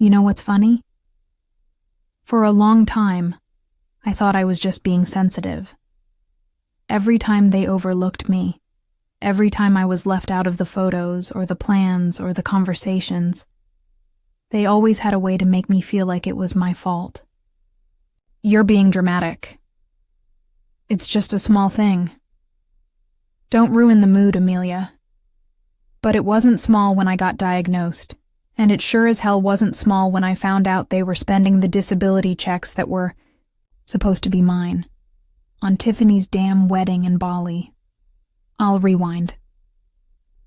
You know what's funny? For a long time, I thought I was just being sensitive. Every time they overlooked me, every time I was left out of the photos or the plans or the conversations, they always had a way to make me feel like it was my fault. You're being dramatic. It's just a small thing. Don't ruin the mood, Amelia. But it wasn't small when I got diagnosed, and it sure as hell wasn't small when I found out they were spending the disability checks that were supposed to be mine on Tiffany's damn wedding in Bali. I'll rewind.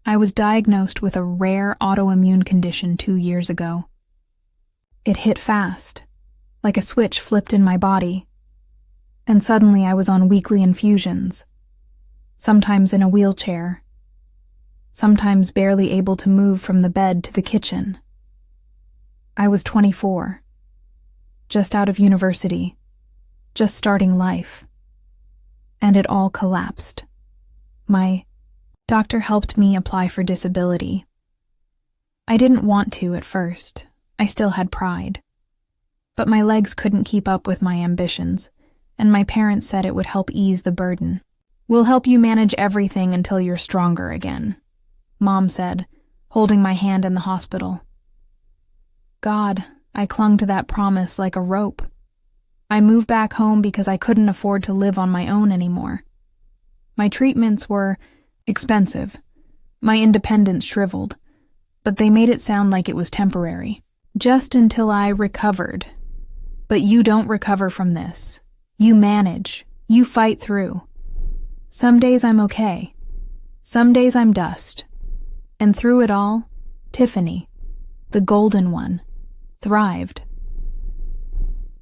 I was diagnosed with a rare autoimmune condition 2 years ago. It hit fast, like a switch flipped in my body, and suddenly I was on weekly infusions, sometimes in a wheelchair, sometimes barely able to move from the bed to the kitchen. I was 24, just out of university, just starting life, and it all collapsed. My doctor helped me apply for disability. I didn't want to at first. I still had pride. But my legs couldn't keep up with my ambitions, and my parents said it would help ease the burden. "We'll help you manage everything until you're stronger again," Mom said, holding my hand in the hospital. God, I clung to that promise like a rope. I moved back home because I couldn't afford to live on my own anymore. My treatments were expensive. My independence shriveled, but they made it sound like it was temporary. Just until I recovered. But you don't recover from this. You manage. You fight through. Some days I'm okay. Some days I'm dust. And through it all, Tiffany, the golden one, thrived.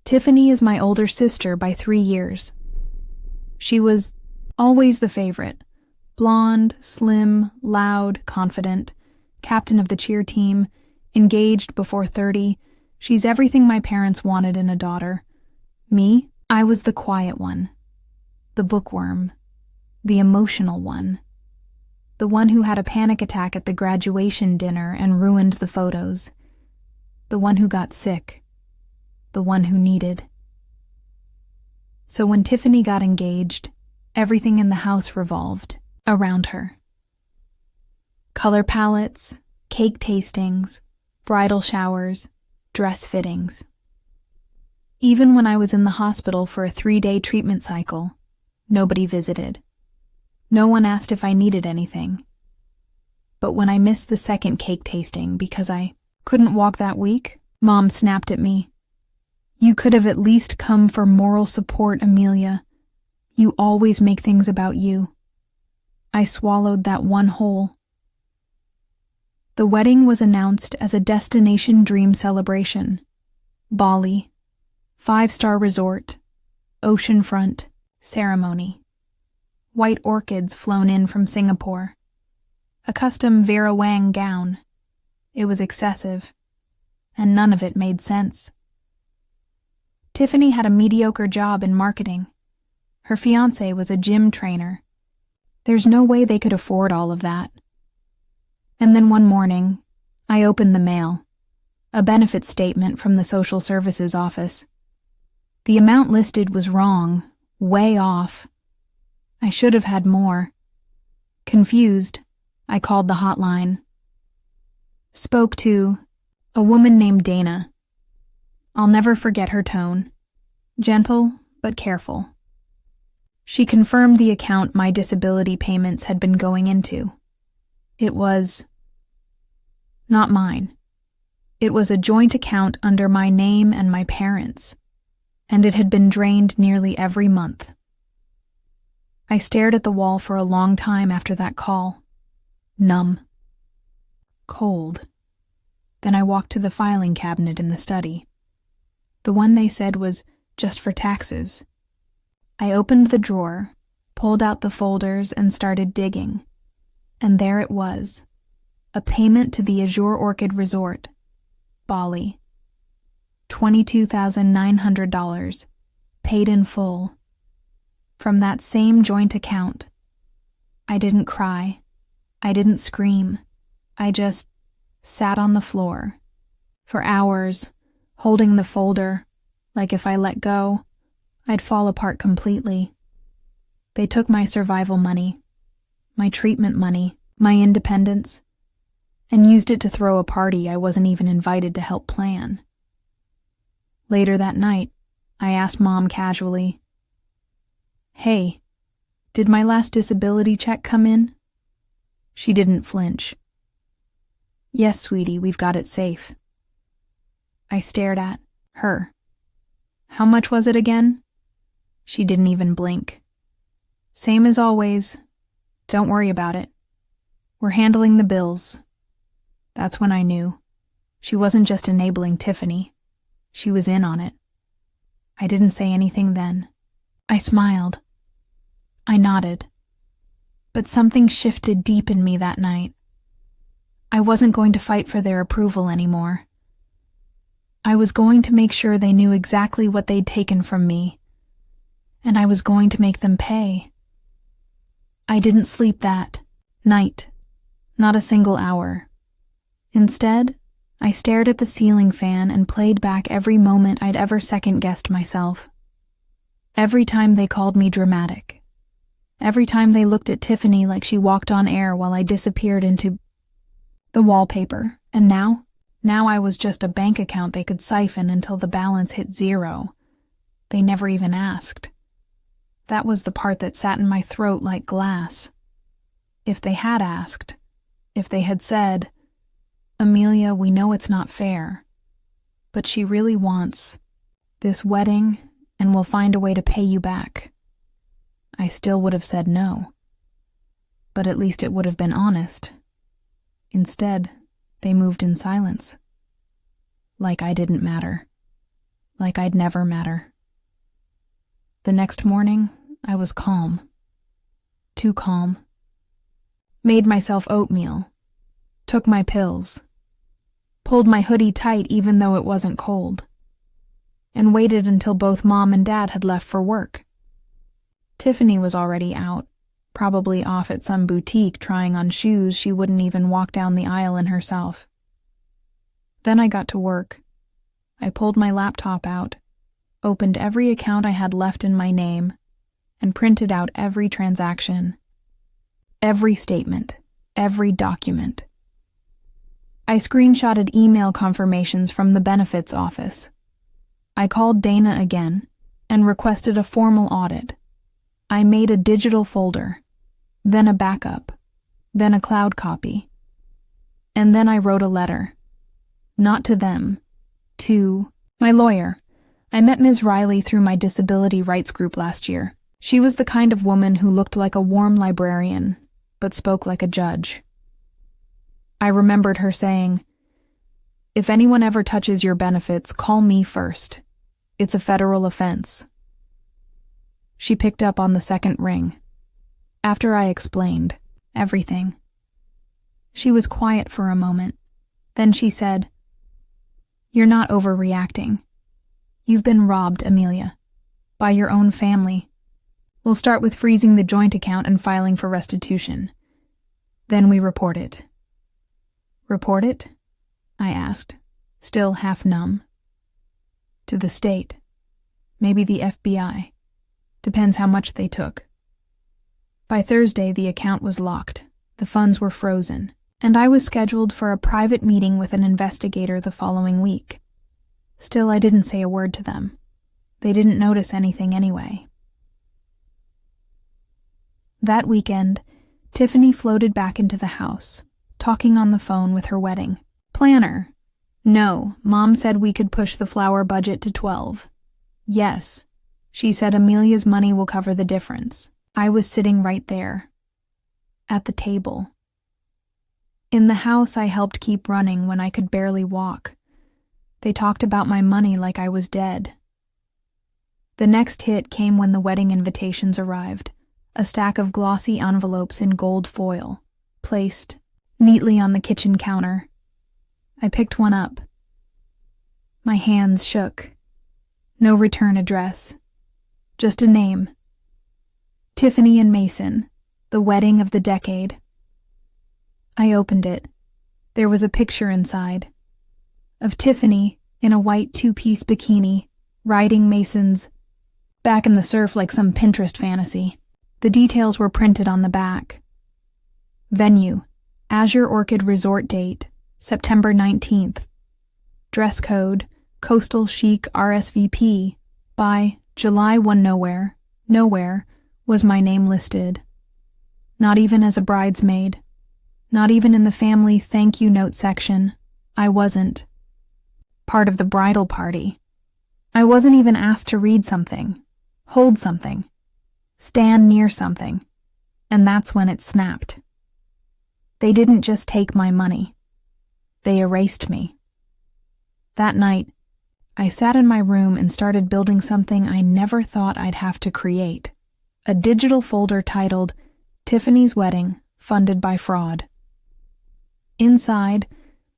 Tiffany is my older sister by 3 years. She was always the favorite. Blonde, slim, loud, confident, captain of the cheer team, engaged before 30. She's everything my parents wanted in a daughter. Me, I was the quiet one, the bookworm, the emotional one, the one who had a panic attack at the graduation dinner and ruined the photos, the one who got sick, the one who needed. So when Tiffany got engaged, everything in the house revolved around her. Color palettes, cake tastings, bridal showers, dress fittings. Even when I was in the hospital for a 3-day treatment cycle, nobody visited. No one asked if I needed anything. But when I missed the second cake tasting because I couldn't walk that week, Mom snapped at me. "You could have at least come for moral support, Amelia. You always make things about you." I swallowed that one whole. The wedding was announced as a destination dream celebration. Bali, 5-star resort, oceanfront, ceremony. White orchids flown in from Singapore. A custom Vera Wang gown. It was excessive, and none of it made sense. Tiffany had a mediocre job in marketing. Her fiancé was a gym trainer. There's no way they could afford all of that. And then one morning, I opened the mail, a benefit statement from the social services office. The amount listed was wrong, way off. I should have had more. Confused, I called the hotline. Spoke to a woman named Dana. I'll never forget her tone. Gentle, but careful. She confirmed the account my disability payments had been going into. It was not mine. It was a joint account under my name and my parents', and it had been drained nearly every month. I stared at the wall for a long time after that call. Numb. Cold. Then I walked to the filing cabinet in the study. The one they said was just for taxes. I opened the drawer, pulled out the folders, and started digging. And there it was, a payment to the Azure Orchid Resort, Bali. $22,900, paid in full. From that same joint account. I didn't cry. I didn't scream. I just sat on the floor, For hours, holding the folder, like if I let go, I'd fall apart completely. They took my survival money, my treatment money, my independence, and used it to throw a party I wasn't even invited to help plan. Later that night, I asked Mom casually, "Hey, did my last disability check come in?" She didn't flinch. "Yes, sweetie, we've got it safe." I stared at her. "How much was it again?" She didn't even blink. "Same as always. Don't worry about it. We're handling the bills." That's when I knew. She wasn't just enabling Tiffany. She was in on it. I didn't say anything then. I smiled. I nodded. But something shifted deep in me that night. I wasn't going to fight for their approval anymore. I was going to make sure they knew exactly what they'd taken from me, and I was going to make them pay. I didn't sleep that night, not a single hour. Instead, I stared at the ceiling fan and played back every moment I'd ever second-guessed myself. Every time they called me dramatic. Every time they looked at Tiffany like she walked on air while I disappeared into the wallpaper. And now I was just a bank account they could siphon until the balance hit zero. They never even asked. That was the part that sat in my throat like glass. If they had asked, if they had said, "Amelia, we know it's not fair, but she really wants this wedding and we'll find a way to pay you back," I still would have said no. But at least it would have been honest. Instead, they moved in silence. Like I didn't matter. Like I'd never matter. The next morning, I was calm. Too calm. Made myself oatmeal. Took my pills. Pulled my hoodie tight even though it wasn't cold. And waited until both Mom and Dad had left for work. Tiffany was already out, probably off at some boutique trying on shoes she wouldn't even walk down the aisle in herself. Then I got to work. I pulled my laptop out, opened every account I had left in my name, and printed out every transaction. Every statement, every document. I screenshotted email confirmations from the benefits office. I called Dana again and requested a formal audit. I made a digital folder, then a backup, then a cloud copy. And then I wrote a letter. Not to them, to my lawyer. I met Ms. Riley through my disability rights group last year. She was the kind of woman who looked like a warm librarian, but spoke like a judge. I remembered her saying, "If anyone ever touches your benefits, call me first. It's a federal offense." She picked up on the second ring. After I explained everything. She was quiet for a moment. Then she said, "You're not overreacting. You've been robbed, Amelia. By your own family. We'll start with freezing the joint account and filing for restitution. Then we report it." "Report it?" I asked, still half numb. "To the state. Maybe the FBI. Depends how much they took." By Thursday, the account was locked, the funds were frozen, and I was scheduled for a private meeting with an investigator the following week. Still, I didn't say a word to them. They didn't notice anything anyway. That weekend, Tiffany floated back into the house, talking on the phone with her wedding planner. No, Mom said we could push the flower budget to 12. Yes, she said Amelia's money will cover the difference. I was sitting right there, at the table. In the house I helped keep running when I could barely walk. They talked about my money like I was dead. The next hit came when the wedding invitations arrived, a stack of glossy envelopes in gold foil, placed neatly on the kitchen counter. I picked one up. My hands shook. No return address. Just a name. Tiffany and Mason, the wedding of the decade. I opened it. There was a picture inside. of Tiffany in a white two-piece bikini, riding Mason's back in the surf like some Pinterest fantasy. The details were printed on the back. Venue, Azure Orchid Resort date, September 19th. Dress code, Coastal Chic RSVP. By July 1 nowhere was my name listed. Not even as a bridesmaid. Not even in the family thank you note section. I wasn't part of the bridal party. I wasn't even asked to read something, hold something, stand near something, and that's when it snapped. They didn't just take my money. They erased me. That night, I sat in my room and started building something I never thought I'd have to create. A digital folder titled Tiffany's Wedding, Funded by Fraud. Inside,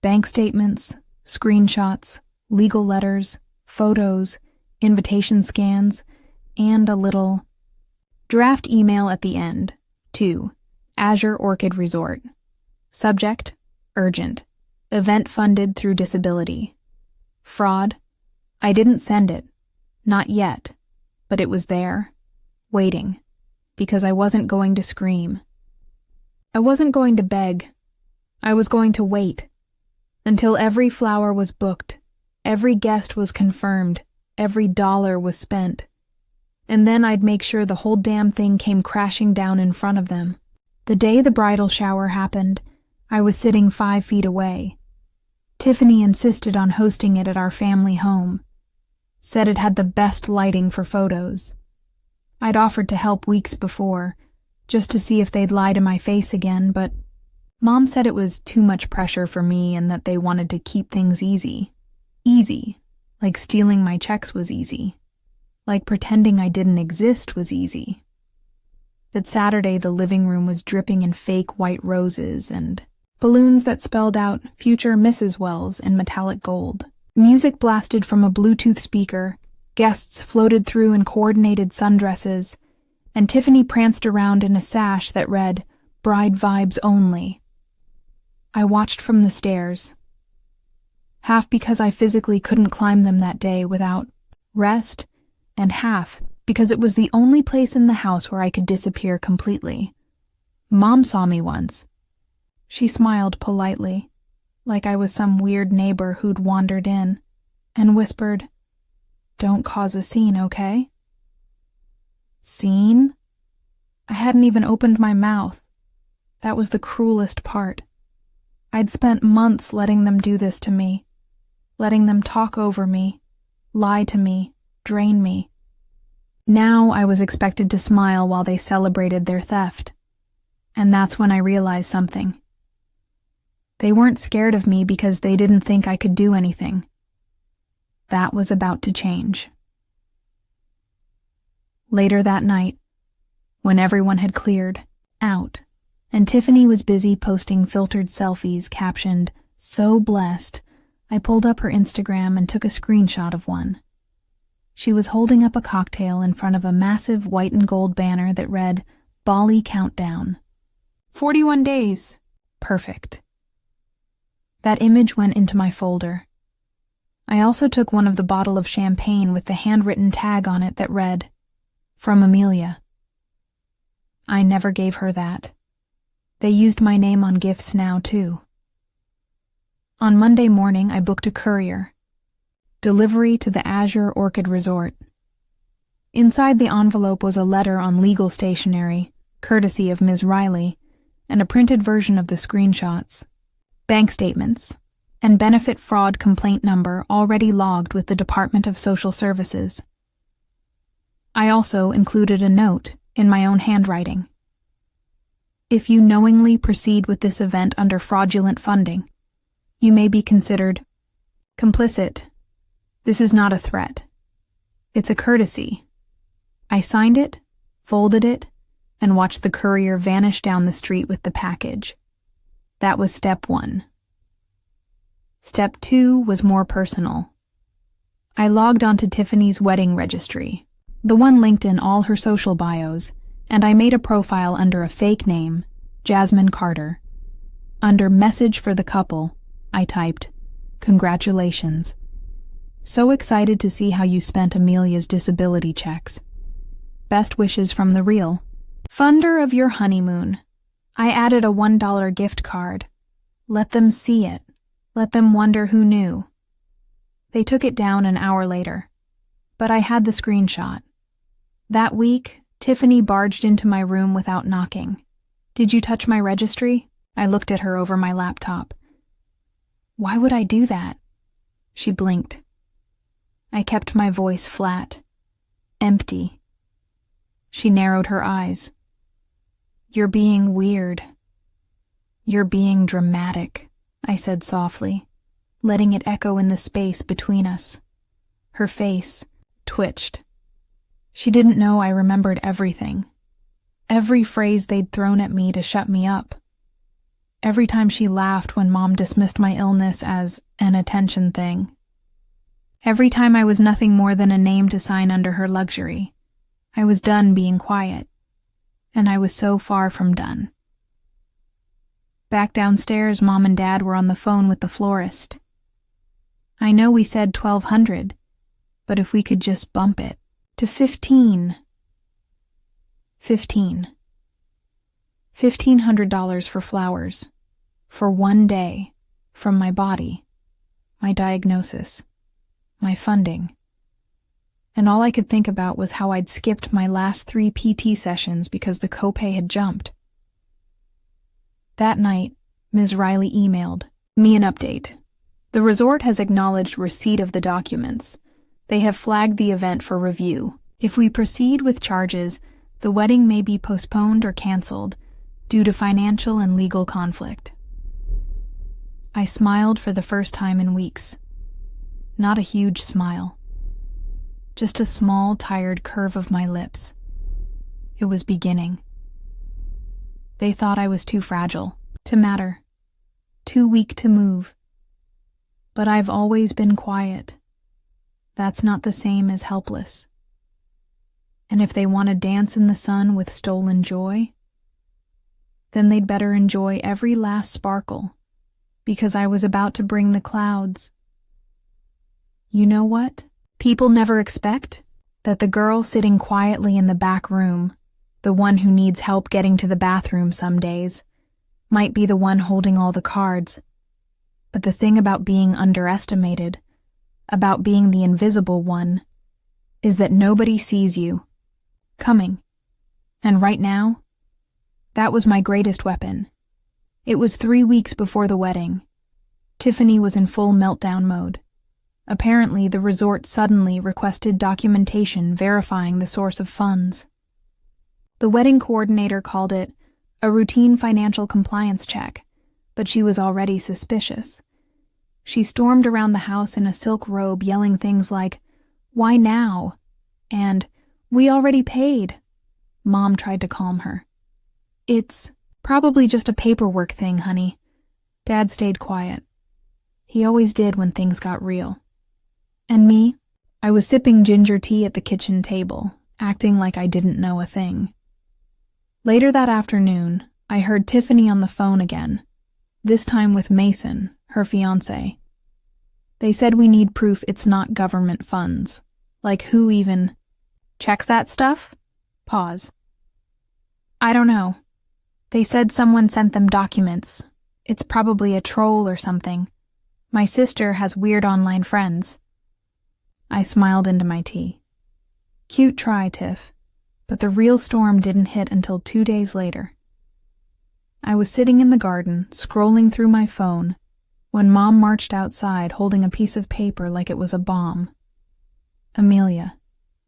bank statements, screenshots, legal letters, photos, invitation scans, and a little draft email at the end, to Azure Orchid Resort. Subject, urgent. Event funded through disability. Fraud. I didn't send it. Not yet. But it was there, waiting, because I wasn't going to scream. I wasn't going to beg. I was going to wait until every flower was booked, every guest was confirmed, every dollar was spent. And then I'd make sure the whole damn thing came crashing down in front of them. The day the bridal shower happened, I was sitting 5 feet away. Tiffany insisted on hosting it at our family home. Said it had the best lighting for photos. I'd offered to help weeks before, just to see if they'd lie to my face again, but Mom said it was too much pressure for me and that they wanted to keep things easy. Easy, like stealing my checks was easy. Like pretending I didn't exist was easy. That Saturday the living room was dripping in fake white roses and balloons that spelled out future Mrs. Wells in metallic gold. Music blasted from a Bluetooth speaker, guests floated through in coordinated sundresses, and Tiffany pranced around in a sash that read, Bride Vibes Only. I watched from the stairs, half because I physically couldn't climb them that day without rest, and half because it was the only place in the house where I could disappear completely. Mom saw me once. She smiled politely, like I was some weird neighbor who'd wandered in, and whispered, Don't cause a scene, okay? Scene? I hadn't even opened my mouth. That was the cruelest part. I'd spent months letting them do this to me, letting them talk over me, lie to me, drain me. Now I was expected to smile while they celebrated their theft. And that's when I realized something. They weren't scared of me because they didn't think I could do anything. That was about to change. Later that night, when everyone had cleared out, and Tiffany was busy posting filtered selfies captioned, So blessed, I pulled up her Instagram and took a screenshot of one. She was holding up a cocktail in front of a massive white and gold banner that read, Bali Countdown. 41 days. Perfect. That image went into my folder. I also took one of the bottle of champagne with the handwritten tag on it that read, From Amelia. I never gave her that. They used my name on gifts now, too. On Monday morning, I booked a courier. Delivery to the Azure Orchid Resort. Inside the envelope was a letter on legal stationery, courtesy of Ms. Riley, and a printed version of the screenshots, bank statements, and benefit fraud complaint number already logged with the Department of Social Services. I also included a note in my own handwriting. If you knowingly proceed with this event under fraudulent funding, you may be considered complicit. This is not a threat. It's a courtesy. I signed it, folded it, and watched the courier vanish down the street with the package. That was step 1. Step 2 was more personal. I logged onto Tiffany's wedding registry, the one linked in all her social bios, and I made a profile under a fake name, Jasmine Carter. Under Message for the Couple, I typed, Congratulations. So excited to see how you spent Amelia's disability checks. Best wishes from the real. Funder of your honeymoon. I added a $1 gift card. Let them see it. Let them wonder who knew. They took it down an hour later, but I had the screenshot. That week, Tiffany barged into my room without knocking. Did you touch my registry? I looked at her over my laptop. Why would I do that? She blinked. I kept my voice flat, empty. She narrowed her eyes. You're being weird. You're being dramatic, I said softly, letting it echo in the space between us. Her face twitched. She didn't know I remembered everything. Every phrase they'd thrown at me to shut me up. Every time she laughed when Mom dismissed my illness as an attention thing. Every time I was nothing more than a name to sign under her luxury. I was done being quiet. And I was so far from done. Back downstairs, Mom and Dad were on the phone with the florist. I know we said $1,200, but if we could just bump it to $1,500 for flowers, for one day, from my body, my diagnosis, my funding. And all I could think about was how I'd skipped my last 3 PT sessions because the copay had jumped. That night, Ms. Riley emailed me an update. The resort has acknowledged receipt of the documents. They have flagged the event for review. If we proceed with charges, the wedding may be postponed or canceled due to financial and legal conflict. I smiled for the first time in weeks. Not a huge smile. Just a small, tired curve of my lips. It was beginning. They thought I was too fragile to matter, too weak to move. But I've always been quiet. That's not the same as helpless. And if they want to dance in the sun with stolen joy, then they'd better enjoy every last sparkle, because I was about to bring the clouds. You know what? People never expect that the girl sitting quietly in the back room, the one who needs help getting to the bathroom some days, might be the one holding all the cards. But the thing about being underestimated, about being the invisible one, is that nobody sees you coming. And right now, that was my greatest weapon. It was 3 weeks before the wedding. Tiffany was in full meltdown mode. Apparently, the resort suddenly requested documentation verifying the source of funds. The wedding coordinator called it a routine financial compliance check, but she was already suspicious. She stormed around the house in a silk robe yelling things like, "Why now?" and "We already paid." Mom tried to calm her. "It's probably just a paperwork thing, honey." Dad stayed quiet. He always did when things got real. And me? I was sipping ginger tea at the kitchen table, acting like I didn't know a thing. Later that afternoon, I heard Tiffany on the phone again, this time with Mason, her fiancé. They said we need proof it's not government funds. Like who even checks that stuff? Pause. I don't know. They said someone sent them documents. It's probably a troll or something. My sister has weird online friends. I smiled into my tea. Cute try, Tiff, but the real storm didn't hit until 2 days later. I was sitting in the garden, scrolling through my phone, when Mom marched outside holding a piece of paper like it was a bomb. "Amelia,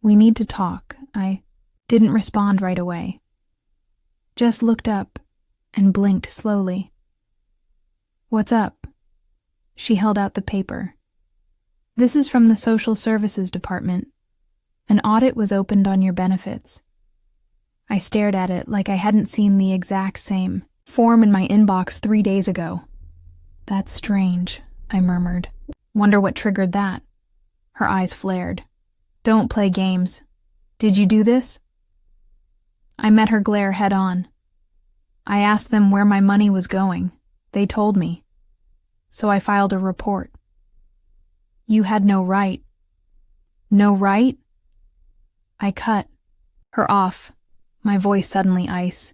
we need to talk." I didn't respond right away. Just looked up and blinked slowly. "What's up?" She held out the paper. "This is from the Social Services Department. An audit was opened on your benefits." I stared at it like I hadn't seen the exact same form in my inbox 3 days ago. "That's strange," I murmured. "Wonder what triggered that." Her eyes flared. "Don't play games. Did you do this?" I met her glare head on. I asked them where my money was going. They told me. So I filed a report. You had no right. No right? I cut her off, my voice suddenly ice.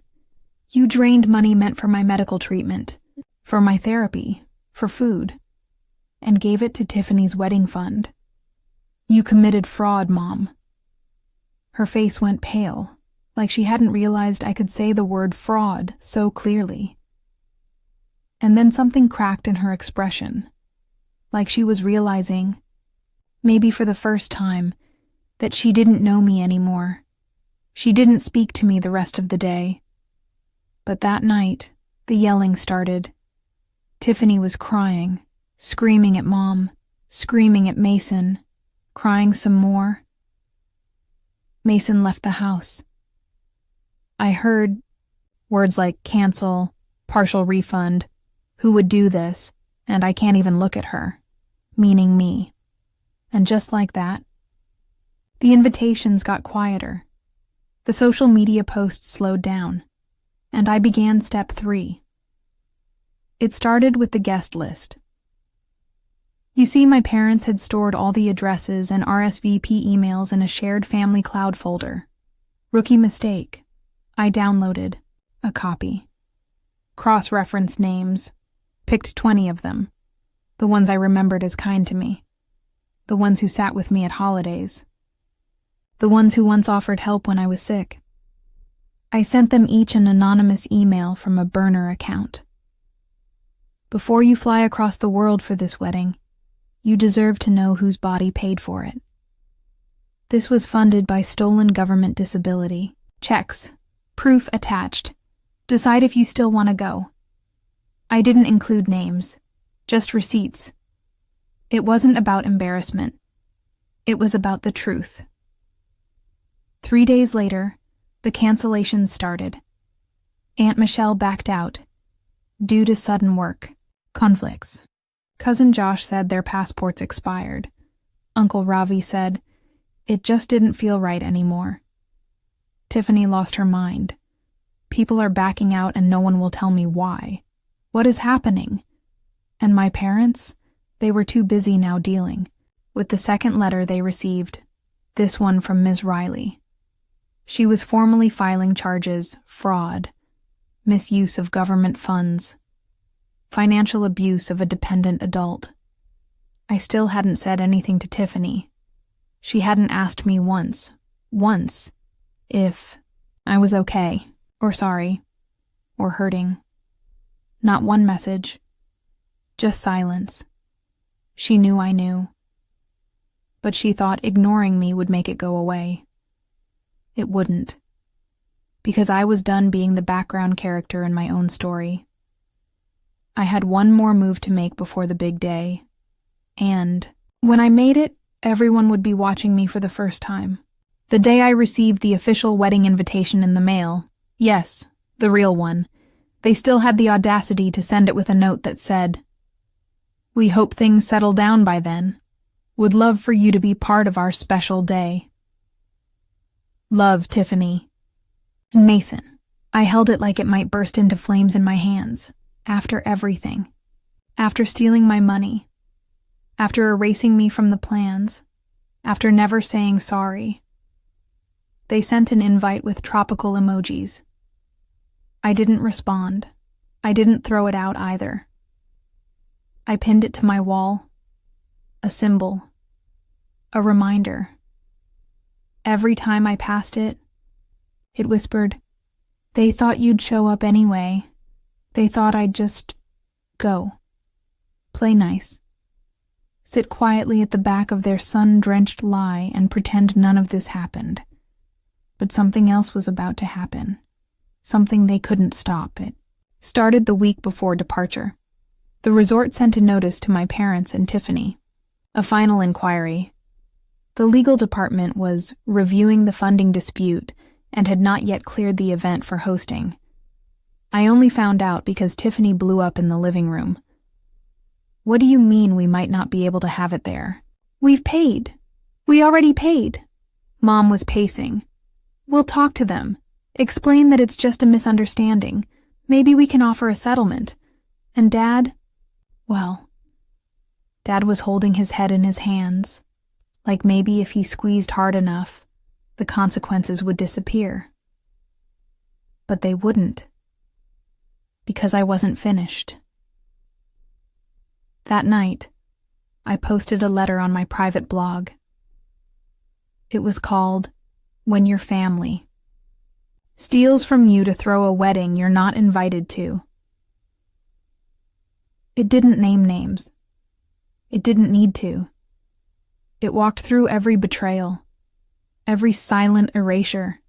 You drained money meant for my medical treatment, for my therapy, for food, and gave it to Tiffany's wedding fund. You committed fraud, Mom. Her face went pale, like she hadn't realized I could say the word fraud so clearly. And then something cracked in her expression, like she was realizing, maybe for the first time, that she didn't know me anymore. She didn't speak to me the rest of the day. But that night, the yelling started. Tiffany was crying, screaming at Mom, screaming at Mason, crying some more. Mason left the house. I heard words like cancel, partial refund, who would do this, and I can't even look at her, meaning me. And just like that, the invitations got quieter. The social media posts slowed down, and I began step 3. It started with the guest list. You see, my parents had stored all the addresses and RSVP emails in a shared family cloud folder. Rookie mistake. I downloaded a copy. Cross-referenced names. Picked 20 of them. The ones I remembered as kind to me. The ones who sat with me at holidays. The ones who once offered help when I was sick. I sent them each an anonymous email from a burner account. Before you fly across the world for this wedding, you deserve to know whose body paid for it. This was funded by stolen government disability. Checks. Proof attached. Decide if you still want to go. I didn't include names, just receipts. It wasn't about embarrassment. It was about the truth. 3 days later, the cancellations started. Aunt Michelle backed out, due to sudden work conflicts. Cousin Josh said their passports expired. Uncle Ravi said, it just didn't feel right anymore. Tiffany lost her mind. People are backing out and no one will tell me why. What is happening? And my parents? They were too busy now dealing with the second letter they received, this one from Ms. Riley. She was formally filing charges, fraud, misuse of government funds, financial abuse of a dependent adult. I still hadn't said anything to Tiffany. She hadn't asked me once, if I was okay, or sorry, or hurting. Not one message, just silence. She knew I knew. But she thought ignoring me would make it go away. It wouldn't, because I was done being the background character in my own story. I had one more move to make before the big day, and when I made it, everyone would be watching me for the first time. The day I received the official wedding invitation in the mail, yes, the real one, they still had the audacity to send it with a note that said, "We hope things settle down by then. Would love for you to be part of our special day. Love, Tiffany." And Mason. I held it like it might burst into flames in my hands. After everything. After stealing my money. After erasing me from the plans. After never saying sorry. They sent an invite with tropical emojis. I didn't respond. I didn't throw it out either. I pinned it to my wall. A symbol. A reminder. Every time I passed it, it whispered, "They thought you'd show up anyway. They thought I'd just go. Play nice. Sit quietly at the back of their sun-drenched lie and pretend none of this happened. But something else was about to happen. Something they couldn't stop. It started the week before departure. The resort sent a notice to my parents and Tiffany. A final inquiry. The legal department was reviewing the funding dispute and had not yet cleared the event for hosting. I only found out because Tiffany blew up in the living room. "What do you mean we might not be able to have it there?" "We've paid. We already paid." Mom was pacing. "We'll talk to them. Explain that it's just a misunderstanding. Maybe we can offer a settlement." And Dad? Well, Dad was holding his head in his hands, like maybe if he squeezed hard enough, the consequences would disappear. But they wouldn't, because I wasn't finished. That night, I posted a letter on my private blog. It was called, "When Your Family Steals from You to Throw a Wedding You're Not Invited to." It didn't name names. It didn't need to. It walked through every betrayal, every silent erasure,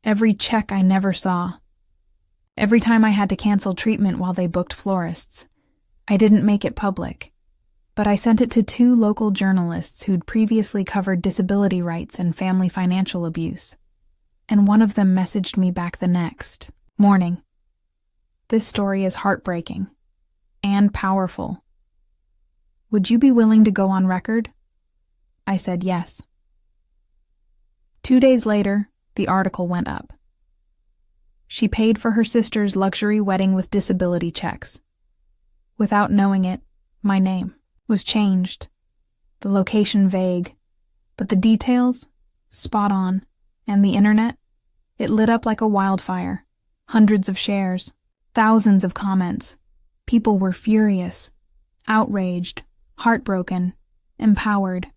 every check I never saw. Every time I had to cancel treatment while they booked florists, I didn't make it public, but I sent it to 2 local journalists who'd previously covered disability rights and family financial abuse, and one of them messaged me back the next morning. "This story is heartbreaking and powerful. Would you be willing to go on record?" I said yes. 2 days later, the article went up. She paid for her sister's luxury wedding with disability checks. Without knowing it, my name was changed, the location vague, but the details, spot on, and the internet, it lit up like a wildfire. Hundreds of shares, thousands of comments. People were furious, outraged, heartbroken, empowered.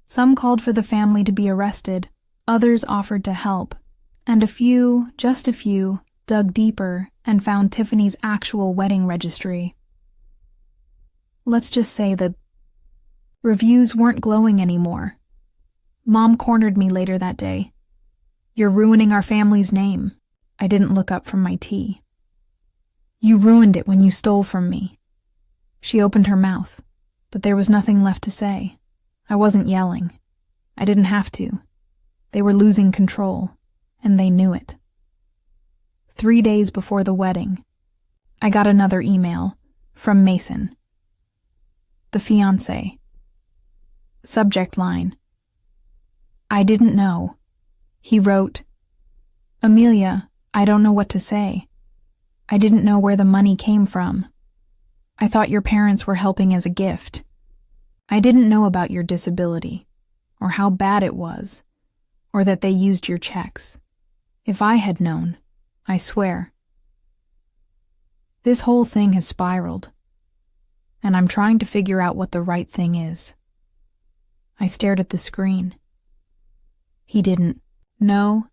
Some called for the family to be arrested, others offered to help, and a few, just a few, dug deeper and found Tiffany's actual wedding registry. Let's just say the reviews weren't glowing anymore. Mom cornered me later that day. "You're ruining our family's name." I didn't look up from my tea. "You ruined it when you stole from me." She opened her mouth, but there was nothing left to say. I wasn't yelling. I didn't have to. They were losing control, and they knew it. 3 days before the wedding, I got another email from Mason, the fiancé. Subject line: "I didn't know." He wrote, "Amelia, I don't know what to say. I didn't know where the money came from. I thought your parents were helping as a gift. I didn't know about your disability, or how bad it was, or that they used your checks. If I had known, I swear." This whole thing has spiraled, and I'm trying to figure out what the right thing is. I stared at the screen. He didn't know.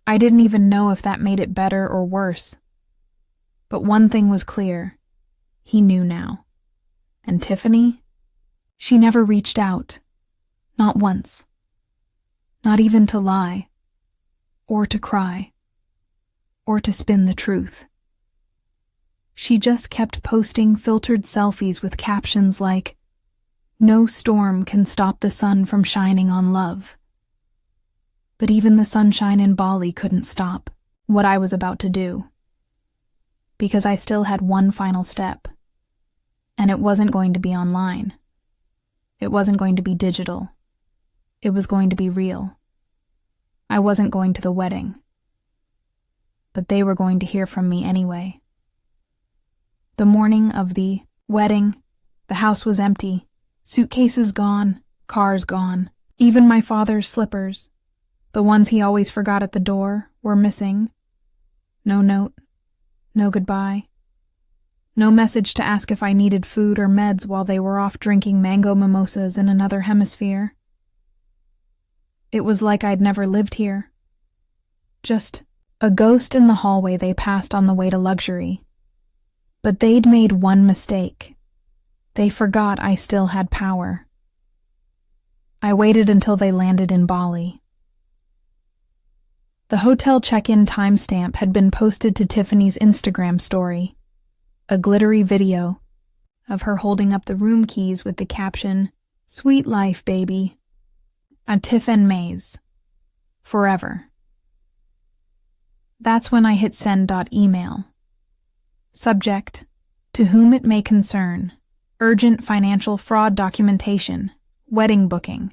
I didn't even know if that made it better or worse. But one thing was clear. He knew now. And Tiffany? She never reached out. Not once. Not even to lie. Or to cry. Or to spin the truth. She just kept posting filtered selfies with captions like, "No storm can stop the sun from shining on love." But even the sunshine in Bali couldn't stop what I was about to do. Because I still had one final step. And it wasn't going to be online. It wasn't going to be digital. It was going to be real. I wasn't going to the wedding. But they were going to hear from me anyway. The morning of the wedding, the house was empty. Suitcases gone, cars gone. Even my father's slippers, the ones he always forgot at the door, were missing. No note. No goodbye. No message to ask if I needed food or meds while they were off drinking mango mimosas in another hemisphere. It was like I'd never lived here. Just a ghost in the hallway they passed on the way to luxury. But they'd made one mistake. They forgot I still had power. I waited until they landed in Bali. The hotel check-in timestamp had been posted to Tiffany's Instagram story. A glittery video of her holding up the room keys with the caption, "Sweet life, baby. A Tiff and Maze. Forever." That's when I hit send.email. Subject: To whom it may concern. Urgent financial fraud documentation. Wedding booking.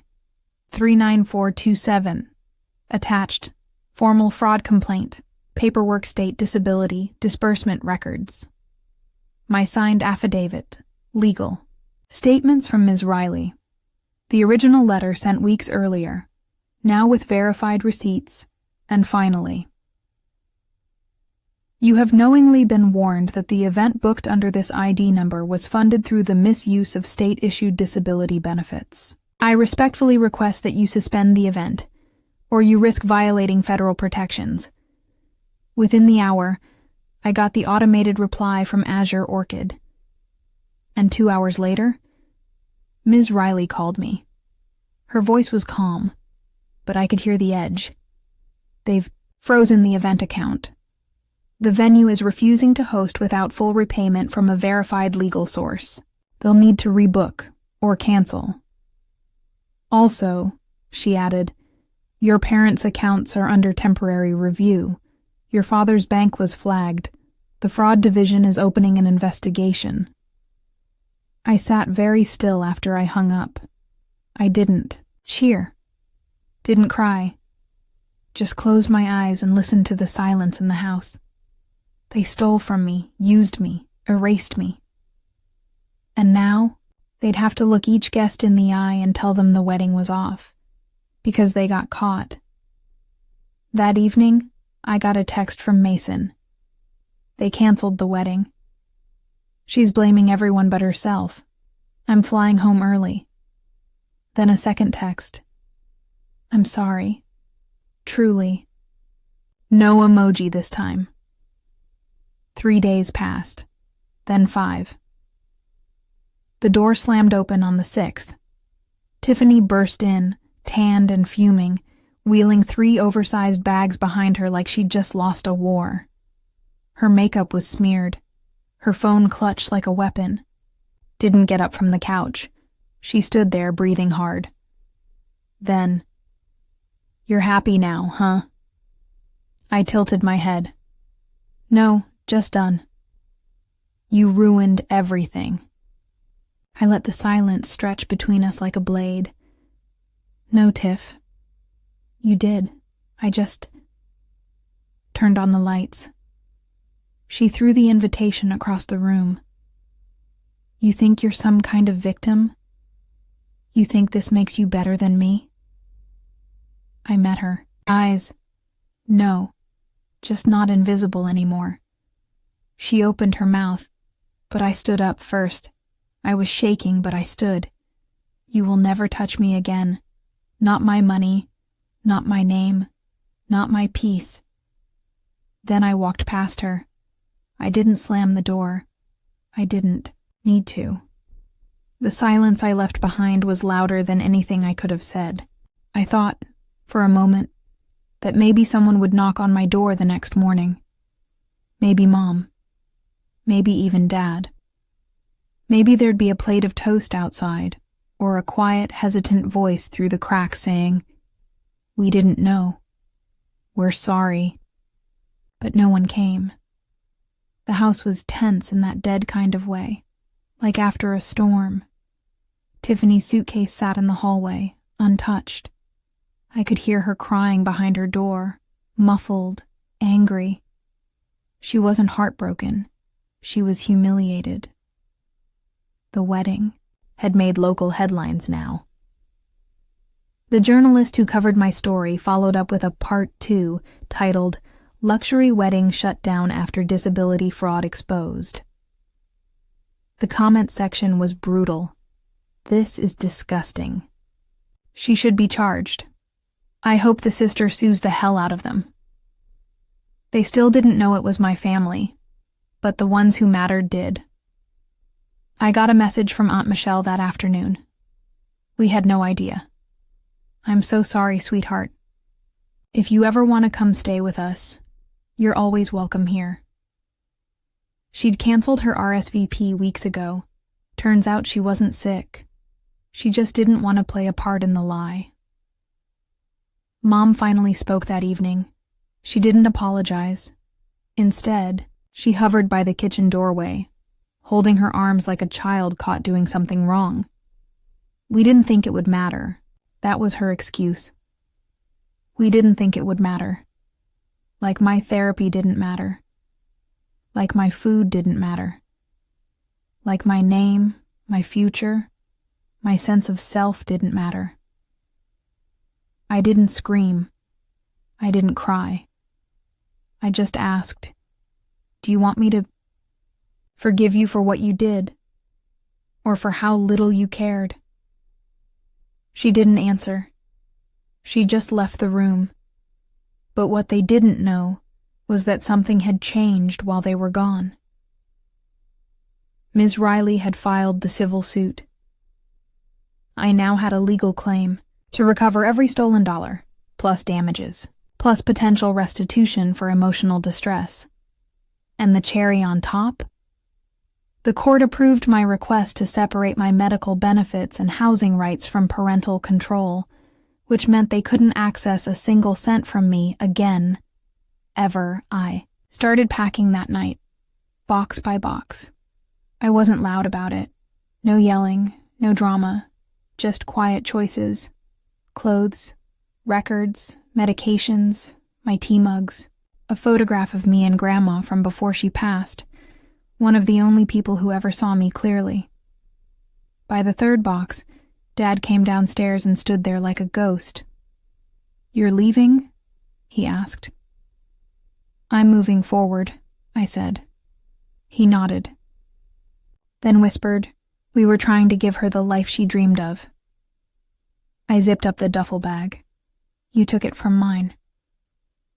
39427. Attached: Formal fraud complaint. Paperwork state disability. Disbursement records. My signed affidavit. Legal. Statements from Ms. Riley. The original letter sent weeks earlier, now with verified receipts, and finally. You have knowingly been warned that the event booked under this ID number was funded through the misuse of state-issued disability benefits. I respectfully request that you suspend the event, or you risk violating federal protections. Within the hour, I got the automated reply from Azure Orchid. And 2 hours later, Ms. Riley called me. Her voice was calm, but I could hear the edge. They've frozen the event account. The venue is refusing to host without full repayment from a verified legal source. They'll need to rebook or cancel. Also, she added, your parents' accounts are under temporary review. Your father's bank was flagged. The fraud division is opening an investigation. I sat very still after I hung up. I didn't cheer, didn't cry, just closed my eyes and listened to the silence in the house. They stole from me, used me, erased me. And now, they'd have to look each guest in the eye and tell them the wedding was off, because they got caught. That evening, I got a text from Mason. They canceled the wedding. She's blaming everyone but herself. I'm flying home early. Then a second text. I'm sorry. Truly. No emoji this time. 3 days passed, then 5. The door slammed open on the 6th. Tiffany burst in, tanned and fuming, wheeling 3 oversized bags behind her like she'd just lost a war. Her makeup was smeared. Her phone clutched like a weapon. Didn't get up from the couch. She stood there, breathing hard. Then, "You're happy now, huh?" I tilted my head. "No, just done." "You ruined everything." I let the silence stretch between us like a blade. "No, Tiff. You did. I just..." Turned on the lights. She threw the invitation across the room. "You think you're some kind of victim? You think this makes you better than me?" I met her eyes. No, just not invisible anymore. She opened her mouth, but I stood up first. I was shaking, but I stood. "You will never touch me again. Not my money, not my name, not my peace." Then I walked past her. I didn't slam the door. I didn't need to. The silence I left behind was louder than anything I could have said. I thought, for a moment, that maybe someone would knock on my door the next morning. Maybe Mom. Maybe even Dad. Maybe there'd be a plate of toast outside, or a quiet, hesitant voice through the cracks saying, "We didn't know. We're sorry." But no one came. The house was tense in that dead kind of way, like after a storm. Tiffany's suitcase sat in the hallway, untouched. I could hear her crying behind her door, muffled, angry. She wasn't heartbroken. She was humiliated. The wedding had made local headlines now. The journalist who covered my story followed up with a part 2 titled, "Luxury Wedding Shut Down After Disability Fraud Exposed." The comment section was brutal. "This is disgusting. She should be charged. I hope the sister sues the hell out of them." They still didn't know it was my family, but the ones who mattered did. I got a message from Aunt Michelle that afternoon. "We had no idea. I'm so sorry, sweetheart. If you ever want to come stay with us, you're always welcome here." She'd canceled her RSVP weeks ago. Turns out she wasn't sick. She just didn't want to play a part in the lie. Mom finally spoke that evening. She didn't apologize. Instead, she hovered by the kitchen doorway, holding her arms like a child caught doing something wrong. "We didn't think it would matter." That was her excuse. "We didn't think it would matter. Like my therapy didn't matter. Like my food didn't matter. Like my name, my future, my sense of self didn't matter. I didn't scream. I didn't cry. I just asked, "Do you want me to forgive you for what you did? Or for how little you cared?" She didn't answer. She just left the room. But what they didn't know was that something had changed while they were gone. Ms. Riley had filed the civil suit. I now had a legal claim to recover every stolen dollar, plus damages, plus potential restitution for emotional distress. And the cherry on top? The court approved my request to separate my medical benefits and housing rights from parental control, which meant they couldn't access a single cent from me again, ever. I started packing that night, box by box. I wasn't loud about it. No yelling, no drama, just quiet choices. Clothes, records, medications, my tea mugs, a photograph of me and Grandma from before she passed, one of the only people who ever saw me clearly. By the third box, Dad came downstairs and stood there like a ghost. "You're leaving?" he asked. "I'm moving forward," I said. He nodded. Then whispered, "We were trying to give her the life she dreamed of." I zipped up the duffel bag. "You took it from mine."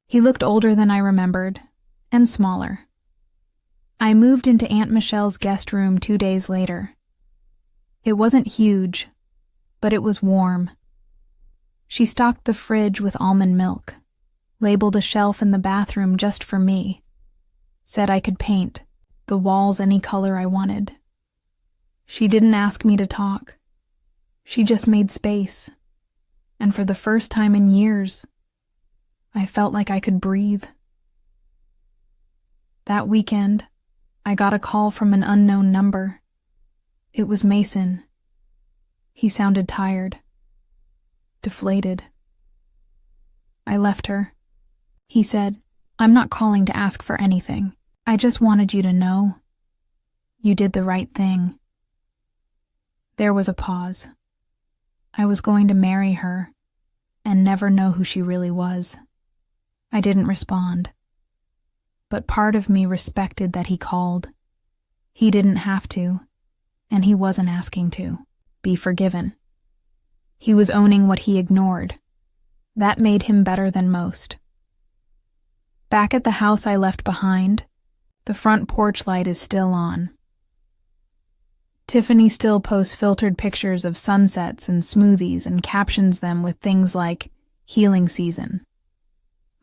He looked older than I remembered, and smaller. I moved into Aunt Michelle's guest room 2 days later. It wasn't huge, but it was warm. She stocked the fridge with almond milk, labeled a shelf in the bathroom just for me, said I could paint the walls any color I wanted. She didn't ask me to talk. She just made space, and for the first time in years, I felt like I could breathe. That weekend, I got a call from an unknown number. It was Mason. He sounded tired, deflated. I left her. He said, "I'm not calling to ask for anything. I just wanted you to know you did the right thing." There was a pause. I was going to marry her and never know who she really was. I didn't respond. But part of me respected that he called. He didn't have to, and he wasn't asking to be forgiven. He was owning what he ignored. That made him better than most. Back at the house I left behind, the front porch light is still on. Tiffany still posts filtered pictures of sunsets and smoothies and captions them with things like "healing season."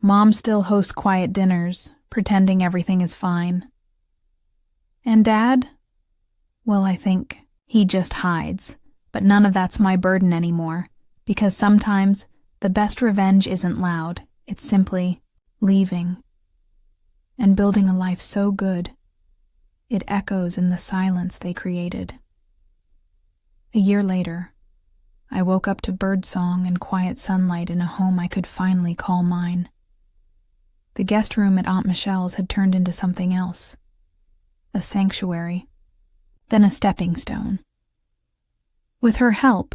Mom still hosts quiet dinners, pretending everything is fine. And Dad? Well, I think he just hides, but none of that's my burden anymore, because sometimes the best revenge isn't loud, it's simply leaving and building a life so good it echoes in the silence they created. A year later, I woke up to birdsong and quiet sunlight in a home I could finally call mine. The guest room at Aunt Michelle's had turned into something else. A sanctuary, then a stepping stone. With her help,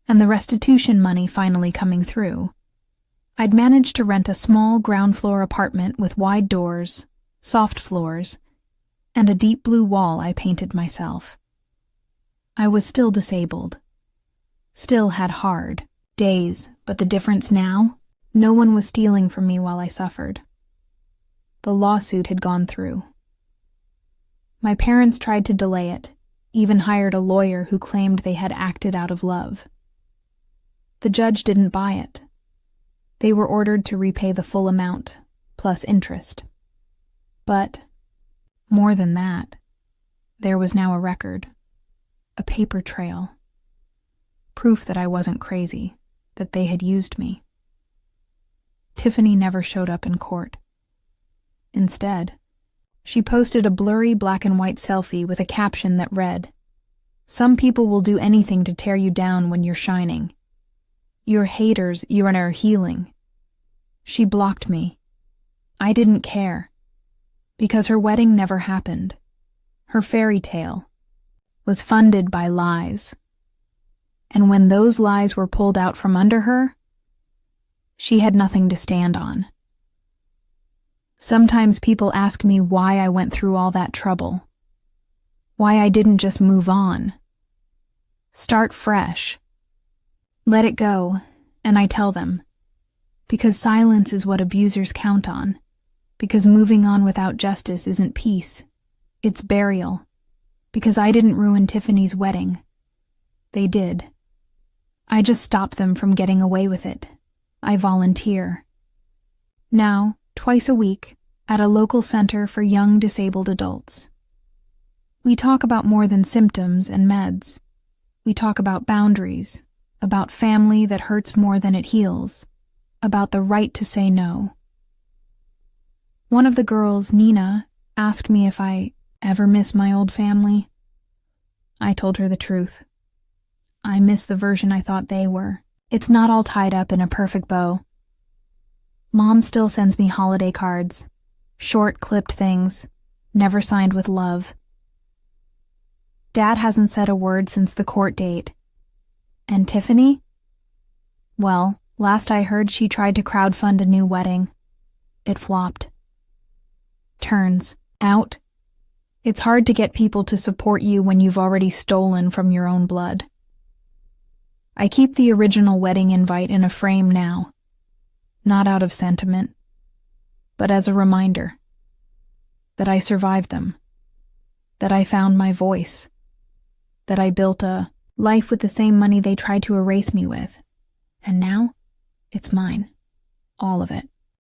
and the restitution money finally coming through, I'd managed to rent a small ground-floor apartment with wide doors, soft floors, and a deep blue wall I painted myself. I was still disabled. Still had hard days, but the difference now? No one was stealing from me while I suffered. The lawsuit had gone through. My parents tried to delay it, even hired a lawyer who claimed they had acted out of love. The judge didn't buy it. They were ordered to repay the full amount, plus interest. But, more than that, there was now a record, a paper trail, proof that I wasn't crazy, that they had used me. Tiffany never showed up in court. Instead, she posted a blurry black and white selfie with a caption that read, "Some people will do anything to tear you down when you're shining. Your haters, you're healing." She blocked me. I didn't care, because her wedding never happened. Her fairy tale was funded by lies. And when those lies were pulled out from under her, she had nothing to stand on. Sometimes people ask me why I went through all that trouble, why I didn't just move on. Start fresh. Let it go, and I tell them, because silence is what abusers count on, because moving on without justice isn't peace, it's burial, because I didn't ruin Tiffany's wedding. They did. I just stopped them from getting away with it. I volunteer. Now, twice a week, at a local center for young disabled adults. We talk about more than symptoms and meds. We talk about boundaries, about family that hurts more than it heals, about the right to say no. One of the girls, Nina, asked me if I ever miss my old family. I told her the truth. I miss the version I thought they were. It's not all tied up in a perfect bow. Mom still sends me holiday cards, short clipped things, never signed with love. Dad hasn't said a word since the court date. And Tiffany? Well, last I heard she tried to crowdfund a new wedding. It flopped. Turns out, it's hard to get people to support you when you've already stolen from your own blood. I keep the original wedding invite in a frame now, not out of sentiment, but as a reminder that I survived them, that I found my voice, that I built a life with the same money they tried to erase me with, and now it's mine, all of it.